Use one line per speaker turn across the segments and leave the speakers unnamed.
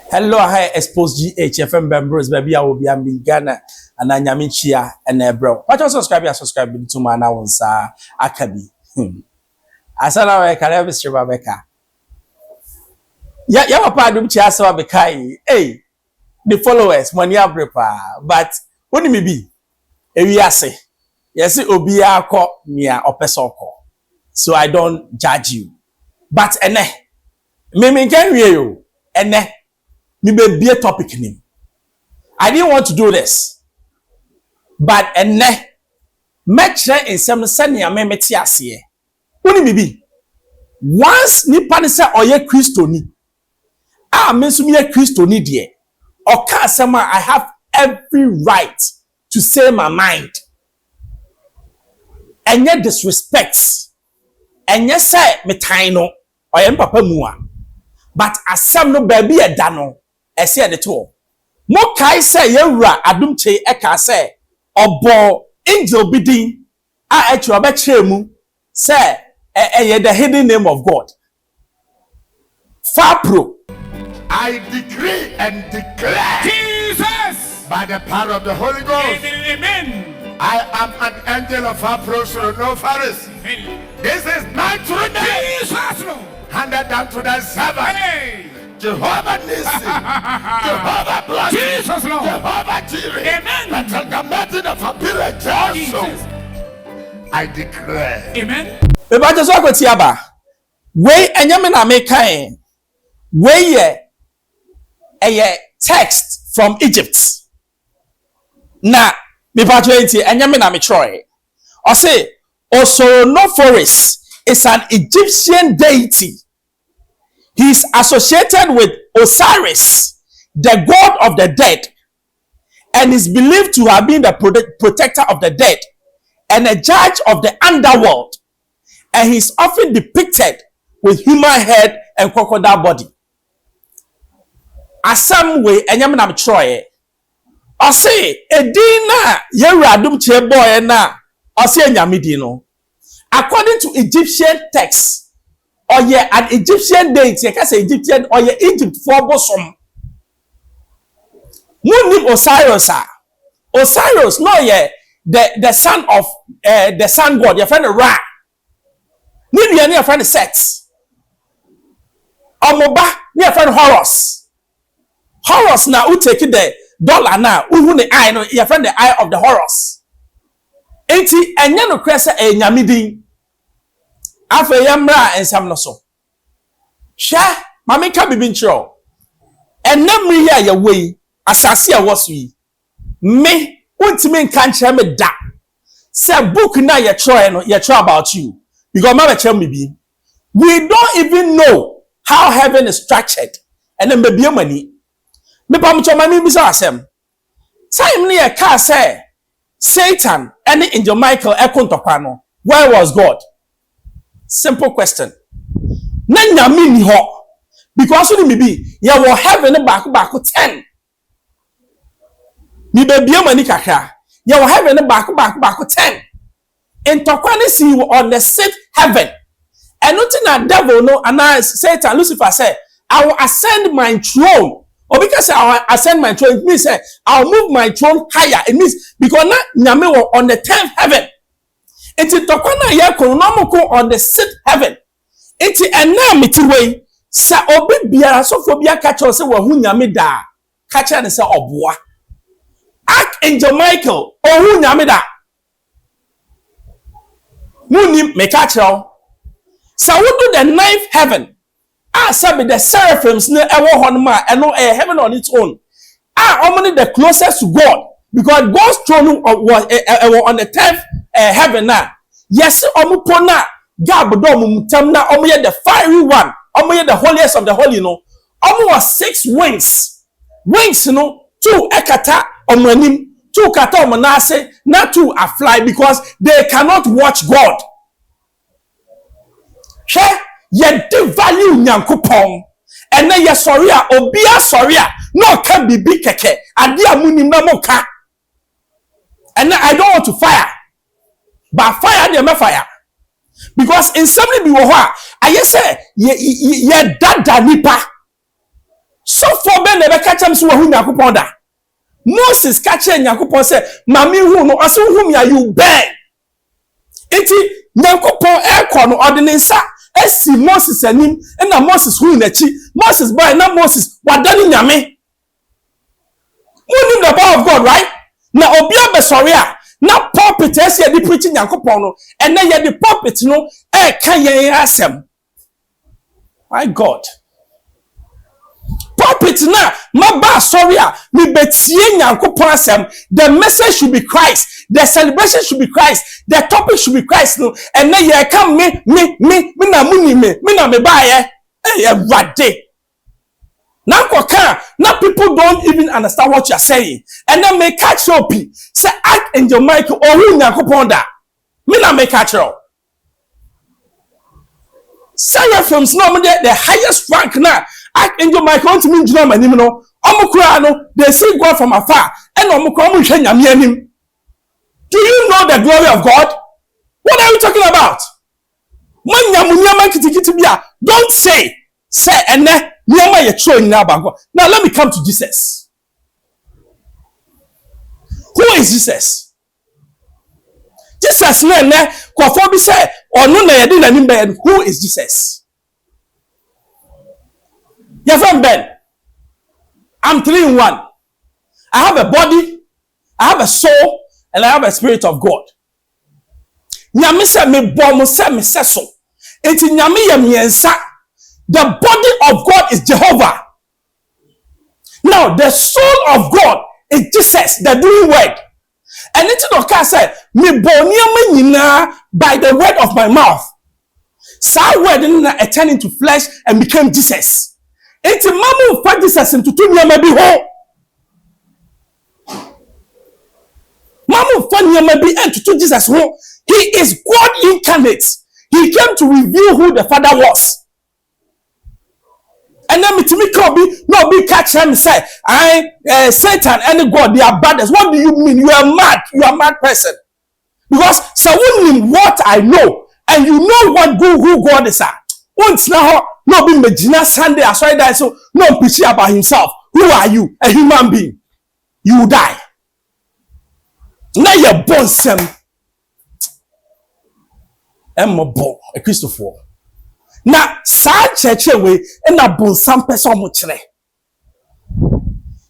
Hello, hi, Xposed GHFM members, baby. I will be in Ghana and I am in Chia and bro. Watch us subscribe to my announcement, Akabi. I said, I can have a Rebecca. Yeah, Papa Adom Kyei so Kyei. Hey, the followers, money abrepa. But what do me be? Yes, Obia ko mia opesoko. So I don't judge you. But me can you me be a topic name. I didn't want to do this. But metre in some senia me metiasie. Who me be? Once ni panisa oye Christo ni. Means me a Christo ni die. Or kasema I have every right to say my mind. And yet disrespects. And yet say me taino or yem papa mua. But asem no baby a dano. Ese de to mo kai say yewura Adom Kyei eka say obo angel bidin a echi oba kyeremu say the hidden name of God Fapro.
I decree and declare
Jesus
by the power of the Holy Ghost.
Amen.
I am an angel of Fapro, so no Pharisee. This is my true name.
Jesus.
Handed down to the servant.
Hey.
Jehovah Nissi, Jehovah Blessed,
Jesus Lord,
Jehovah Jireh,
Amen.
I declare,
Amen.
Eba just wa kwati aba we enyame na me kan we ye text from Egypt na me patro enti enyame na me troy o say Osoronophorus is an Egyptian deity. He is associated with Osiris, the god of the dead, and is believed to have been the protector of the dead and a judge of the underworld. And he is often depicted with human head and crocodile body. As some way, enyam Troy, I say, Edina, yewura Adom Kyei boy na, I say enyamidino. According to Egyptian texts, or an Egyptian deity, I can say Egyptian or Egypt for bosom. Munim Osiris, Osiris, no the son of the sun god, your friend Ra. Maybe your friend Set. Omoba, your friend Horus. Horus now who take the dollar now, who the eye, no, your friend the eye of the Horus. Enti enya no krese enyamidin. Afa yamra ensam no so hwa mame ka bibin chiro enamri ya we asase a woso yi me untimi nka nkyere me da say book na ye try about you because ma be me bi we don't even know how heaven is structured and then be mani me pam choma me bi say asem time ne ye ka say Satan and angel Michael ekontokwa no where was God? Simple question. Na nyame ni ho because we be ya wo heaven back 10. Mi be bia mani kakra. Ya wo heaven back 10. In tokwane see on the 6th heaven. And nothing na devil no and Satan Lucifer say I will ascend my throne. Or because I will ascend my throne, it means say I will move my throne higher. It means because na nyame wo on the 10th heaven. Enti tokwana ye konomoko on the 6th heaven. Enti ena mitiwe sa obi biara sofo bia ka che se wa hu nyame da. Ka che ne se oboa. Archangel Michael ohu nyame da. Muni me ka che o. Sa wodo the 9th heaven. Sabi the seraphims ne ewo honma eno heaven on its own. Omni the closest to God because God's throne was on the 10th heaven now. Yes, omupona gabodo mumutam na omoye the fiery one, omoye the holiest of the holy no. Omo was 6 wings. Wings no, 2 ekata omanim, 2 kata omanase, na 2 are fly because they cannot watch God. She ye devalue nyankopon. And then ye sorry obia sorry no can be big keke. Adi amunim na moka. And I don't want to fire. But fire them fire. Because in somebody be I say ye dada nipa. So for ben asem so hu Nyankopon da. Moses ka che Nyankopon say mami hu no aso hu me you beg. Enti Nyankopon ekọ no ordinansa esi Moses anim na Moses hu na chi. Moses boy na Moses wadani nyame. Who the power of God, right? Now obia be sorry na pulpit esi e di preaching Nyankopon no and na ye di pulpit no kan ye asem. My God. Pulpit na maba sorry me betie Nyankopon asem. The message should be Christ. The celebration should be Christ. The topic should be Christ no and na ye come me na muni me na me ba ye rade. Now, people don't even understand what you're saying. And then make catch up. Say, Archangel Michael, or who Nyankopon me na make catch up. Seraphims, no, the highest rank now. Archangel Michael, want to mean, you know, my name, no. They see God from afar. And do you know the glory of God? What are you talking about? Don't say, and then. Now let me come to Jesus. Who is Jesus? Jesus who is Jesus? Your friend Ben, I'm 3 in 1. I have a body, I have a soul, and I have a spirit of God. Nyame se me bo mo se me se so. Enti nyame ye miensa. The body of God is Jehovah. Now, the soul of God is Jesus, the doing word. And it's not can say, me by the word of my mouth. So word didn't turn into flesh and became Jesus. It's a mamu of Jesus into 2 maybe whole. Mamu of maybe to 2 Jesus whole. He is God incarnate. He came to reveal who the Father was. And then me can be catch him say, Satan and God, they are brothers. What do you mean? You are mad. You are a mad person. Because so what I know, and you know what who God is. Once now, no be Medina Sunday, I saw that so no preaching about himself. Who are you? A human being. You will die. Now you're born some. I'm a Christopher. Na sa cheche we na bonsam pese omo kire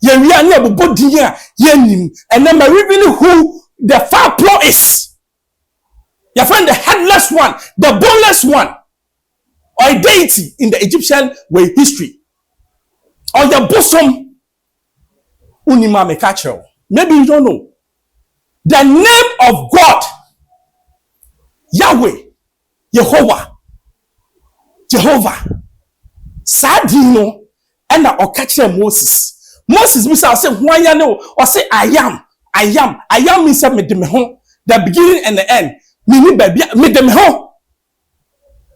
ye wi ani abobodi a ye nim and na reveal who the far pro is. Your friend the headless one, the boneless one, or a deity in the Egyptian way history, or the bosom unima me catch. Maybe you don't know the name of God, Yahweh, Jehovah. Sadino and na catch Moses. Moses misa say why ya no or say I am means me de me ho the beginning and the end. Me baby me de me ho.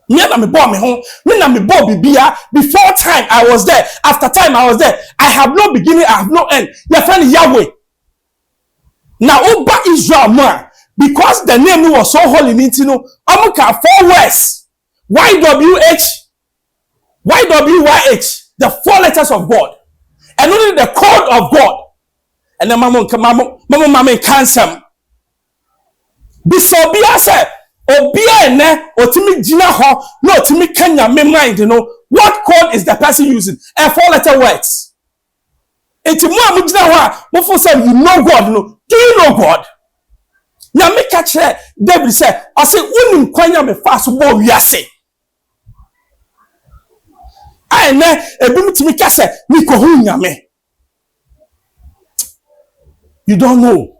Me na me bo me ho. Me na me bo bibia. Before time I was there. After time I was there. I have no beginning, I have no end. Your friend Yahweh. Now Oba Israel man, because the name was so holy, you know, I'm 4 words. YWH, the 4 letters of God, and only the code of God. And then mama cancer. Bisobia said, Obia ne otimi jina ho, no otimi kenya me mind, you know. What code is the person using? And 4-letter words. It's more mujina ho, mofo say you know God, no. Do you know God? Now me catch David said, I say unim kwanya me fast bo wiase. I ne ebimutimi kase ni kohunya me. You don't know.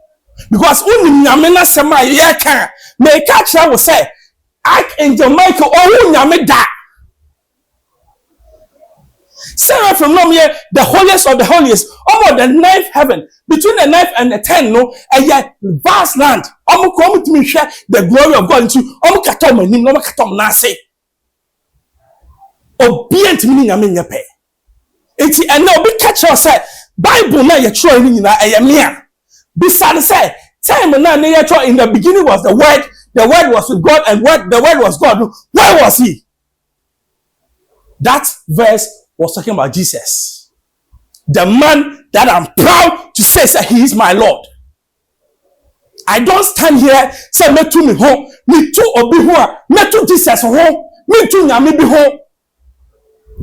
Because unim nyame na sema ye kan me catch will say Archangel Michael oh nyame da. Sarah from Nomie, the holiest of the holiest, almost the 9th heaven, between the 9th and the 10th, no, and yet vast land. Almost come to me share the glory of God into almost katom and no katom nase. Obedient meaning I mean your pay. It's and now be catch us say Bible now you're trying in a mere. Besides say time and now in the beginning was the word was with God, and the word was God. Where was he? That verse was talking about Jesus. the man that I'm proud to say he is my Lord. I don't stand here say me to me home, me to obi ho, me to Jesus ho, me to nyame bi ho.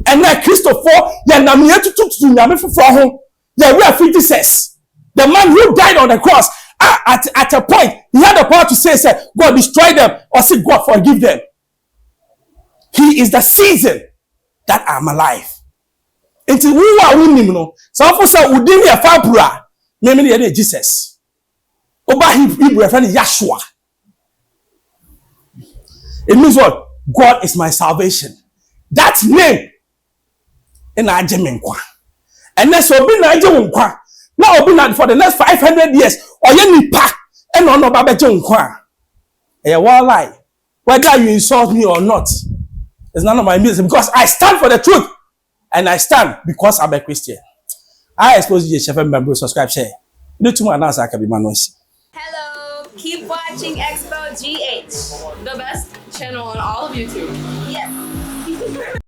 And now Christopher, ya na me to nyame fofo ho. Ya we are Jesus. The man who died on the cross, at a point, he had the power to say, God destroy them or say, God forgive them. He is the season that I'm alive. Until we are winning, no. So for say, we didn't have Fabra, maybe Jesus. Oba Hebrew friend Yeshua. It means what? God is my salvation. That name in Ajemenkwa. And then so be na Ajemenkwa. Now be na for the next 500 years. Or you nipa and no baba Jemenkwa. A wall lie. Whether you insult me or not, it's none of my business because I stand for the truth. And I stand because I'm a Christian. I expose you, chef and member, subscribe, share. You to announce I can be manosi.
Hello, keep watching Xposed GH, the best channel on all of YouTube. Yes.